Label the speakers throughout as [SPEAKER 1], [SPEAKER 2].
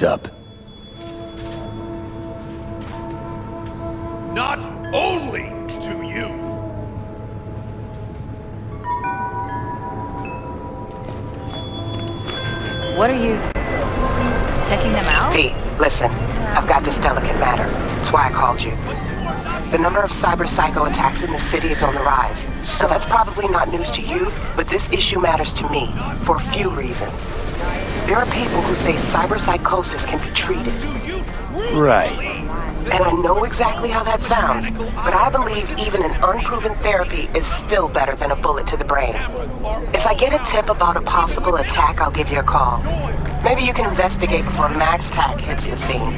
[SPEAKER 1] up.
[SPEAKER 2] Not only to you.
[SPEAKER 3] What are you... checking them out?
[SPEAKER 4] V, listen. I've got this delicate matter. That's why I called you. The number of cyber psycho attacks in the city is on the rise. Now that's probably not news to you, but this issue matters to me for a few reasons. There are people who say cyberpsychosis can be treated.
[SPEAKER 1] Right.
[SPEAKER 4] And I know exactly how that sounds, but I believe even an unproven therapy is still better than a bullet to the brain. If I get a tip about a possible attack, I'll give you a call. Maybe you can investigate before Max Tac hits the scene.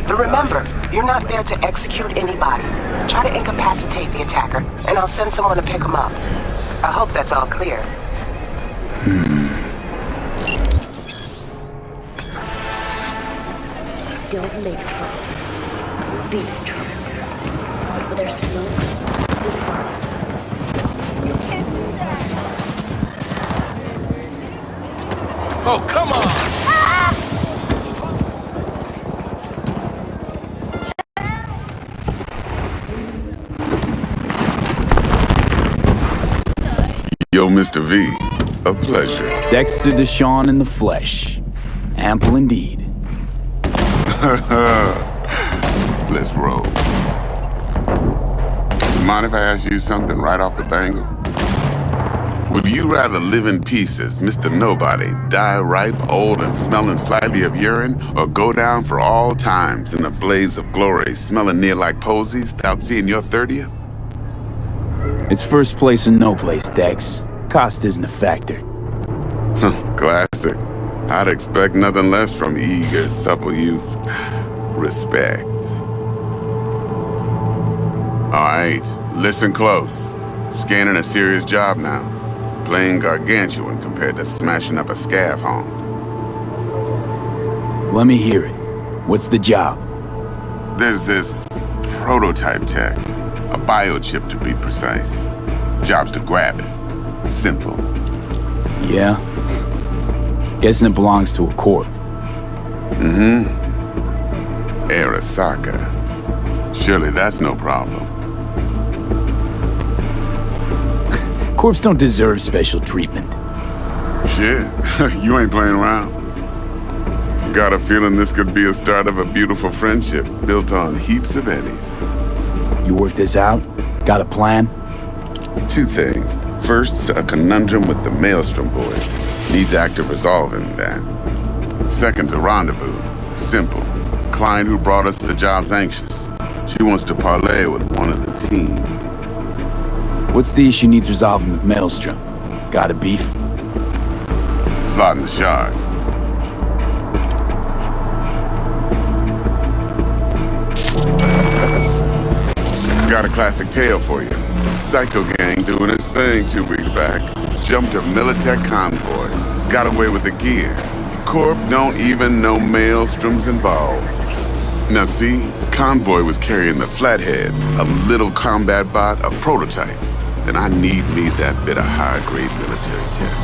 [SPEAKER 4] But remember, you're not there to execute anybody. Try to incapacitate the attacker, and I'll send someone to pick him up. I hope that's all clear.
[SPEAKER 5] Don't make trouble. Be trouble. But there's so much dishonest. You can't do that.
[SPEAKER 2] Oh, come on!
[SPEAKER 6] Yo, Mr. V, a pleasure.
[SPEAKER 1] Dexter Deshawn in the flesh. Ample indeed.
[SPEAKER 6] Let's roll. Mind if I ask you something right off the bangle? Would you rather live in peace as Mr. Nobody, die ripe, old, and smelling slightly of urine, or go down for all times in a blaze of glory, smelling near like posies, without seeing your 30th?
[SPEAKER 1] It's first place or no place, Dex. Cost isn't a factor.
[SPEAKER 6] Classic. I'd expect nothing less from eager, supple youth. Respect. Alright, listen close. Scanning a serious job now. Playing gargantuan compared to smashing up a scav home.
[SPEAKER 1] Let me hear it. What's the job?
[SPEAKER 6] There's this prototype tech. A biochip to be precise. Job's to grab it. Simple.
[SPEAKER 1] Yeah? Guessing it belongs to a corp.
[SPEAKER 6] Arasaka. Surely that's no problem.
[SPEAKER 1] Corps don't deserve special treatment.
[SPEAKER 6] Shit, you ain't playing around. Got a feeling this could be a start of a beautiful friendship built on heaps of eddies.
[SPEAKER 1] You work this out? Got a plan?
[SPEAKER 6] Two things. First, a conundrum with the Maelstrom boys. Needs active resolving that. Second, a rendezvous. Simple. Client who brought us the job's anxious. She wants to parlay with one of the team.
[SPEAKER 1] What's the issue needs resolving with Maelstrom? Got a beef?
[SPEAKER 6] Slotting the shard. Got a classic tale for you. Psycho gang doing its thing 2 weeks back. Jumped a Militech convoy. Got away with the gear. Corp don't even know Maelstrom's involved. Now see, convoy was carrying the Flathead, a little combat bot, a prototype. And I need me that bit of high-grade military tech.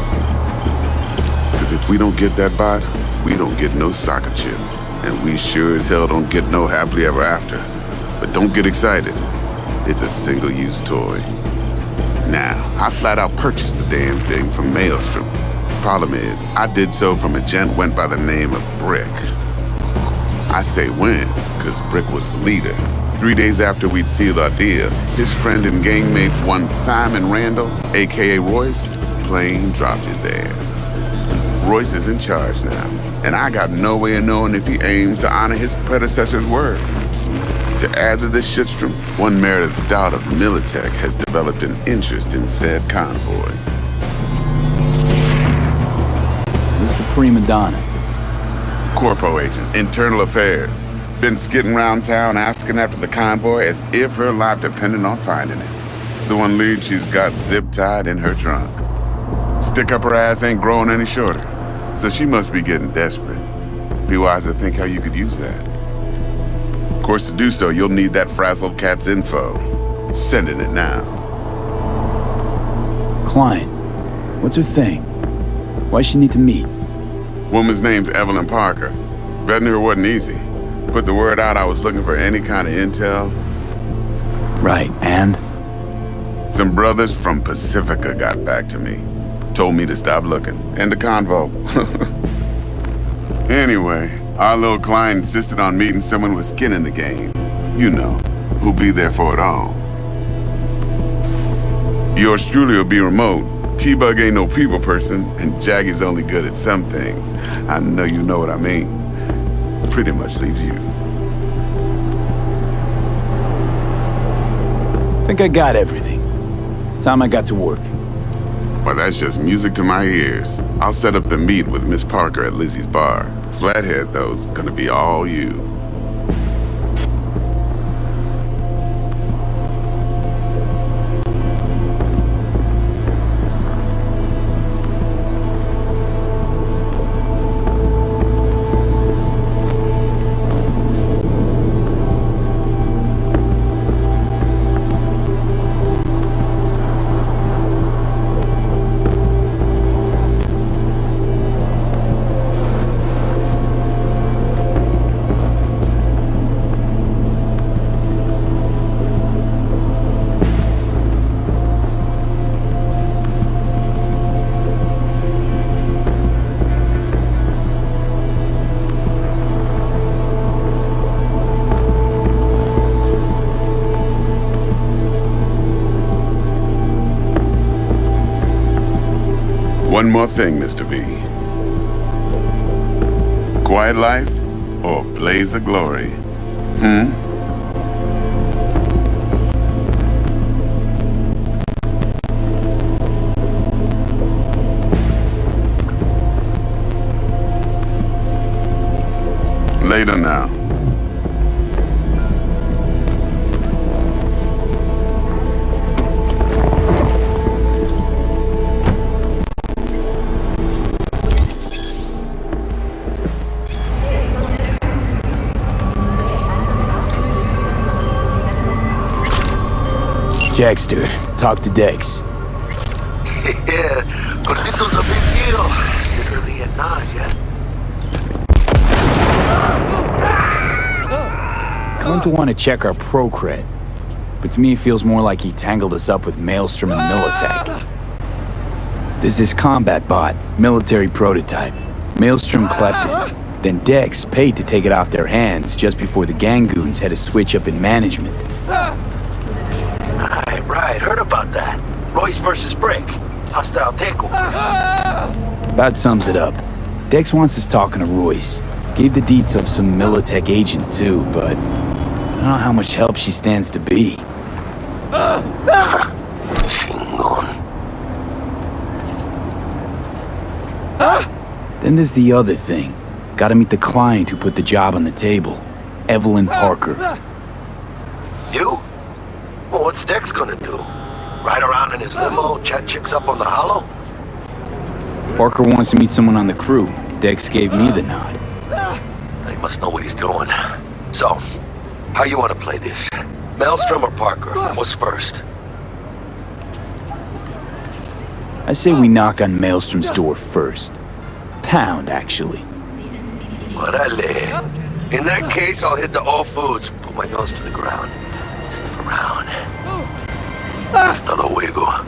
[SPEAKER 6] Cause if we don't get that bot, we don't get no soccer chip. And we sure as hell don't get no happily ever after. But don't get excited. It's a single-use toy. Now, I flat out purchased the damn thing from Maelstrom. Problem is, I did so from a gent went by the name of Brick. I say when, cause Brick was the leader. 3 days after we'd sealed our deal, his friend and gangmate, one Simon Randall, aka Royce, plain dropped his ass. Royce is in charge now, and I got no way of knowing if he aims to honor his predecessor's word. To add to this shitstorm, one Meredith Stout of Militech has developed an interest in said convoy.
[SPEAKER 1] Who's the prima donna?
[SPEAKER 6] Corpo agent, internal affairs. Been skidding around town asking after the convoy as if her life depended on finding it. The one lead she's got zip-tied in her trunk. Stick up her ass ain't growing any shorter, so she must be getting desperate. Be wise to think how you could use that. Of course, to do so, you'll need that frazzled cat's info. Sending it now.
[SPEAKER 1] Client. What's her thing? Why she need to meet?
[SPEAKER 6] Woman's name's Evelyn Parker. Betting her wasn't easy. Put the word out I was looking for any kind of intel.
[SPEAKER 1] Right, and?
[SPEAKER 6] Some brothers from Pacifica got back to me. Told me to stop looking. End the convo. Anyway, our little client insisted on meeting someone with skin in the game. You know, who'll be there for it all. Yours truly will be remote. T-Bug ain't no people person, and Jaggy's only good at some things. I know you know what I mean. Pretty much leaves you.
[SPEAKER 1] Think I got everything. Time I got to work.
[SPEAKER 6] Well, that's just music to my ears. I'll set up the meet with Miss Parker at Lizzie's bar. Flathead, though's gonna be all you. One more thing, Mr. V. Quiet life or blaze of glory? Later now.
[SPEAKER 1] Jackster, talk to Dex.
[SPEAKER 7] Yeah, Cortito's a big deal. Literally at 9, yeah.
[SPEAKER 1] Come to want to check our pro cred, but to me it feels more like he tangled us up with Maelstrom and Militech. There's this combat bot, military prototype. Maelstrom clept it. Then Dex paid to take it off their hands just before the Gangoons had a switch up in management.
[SPEAKER 7] Right, heard about that. Royce versus Brick. Hostile takeover.
[SPEAKER 1] About sums it up. Dex wants us talking to Royce. Gave the deets of some Militech agent too, but I don't know how much help she stands to be.
[SPEAKER 7] Chingon.
[SPEAKER 1] Then there's the other thing. Gotta meet the client who put the job on the table. Evelyn Parker.
[SPEAKER 7] You? Well, what's Dex gonna do? Ride around in his limo, chat chicks up on the hollow?
[SPEAKER 1] Parker wants to meet someone on the crew. Dex gave me the nod.
[SPEAKER 7] He must know what he's doing. So, how you want to play this? Maelstrom or Parker? What's first?
[SPEAKER 1] I say we knock on Maelstrom's door first. Pound, actually.
[SPEAKER 7] Orale. In that case, I'll hit the all foods, put my nose to the ground. Sniff around. Hasta luego.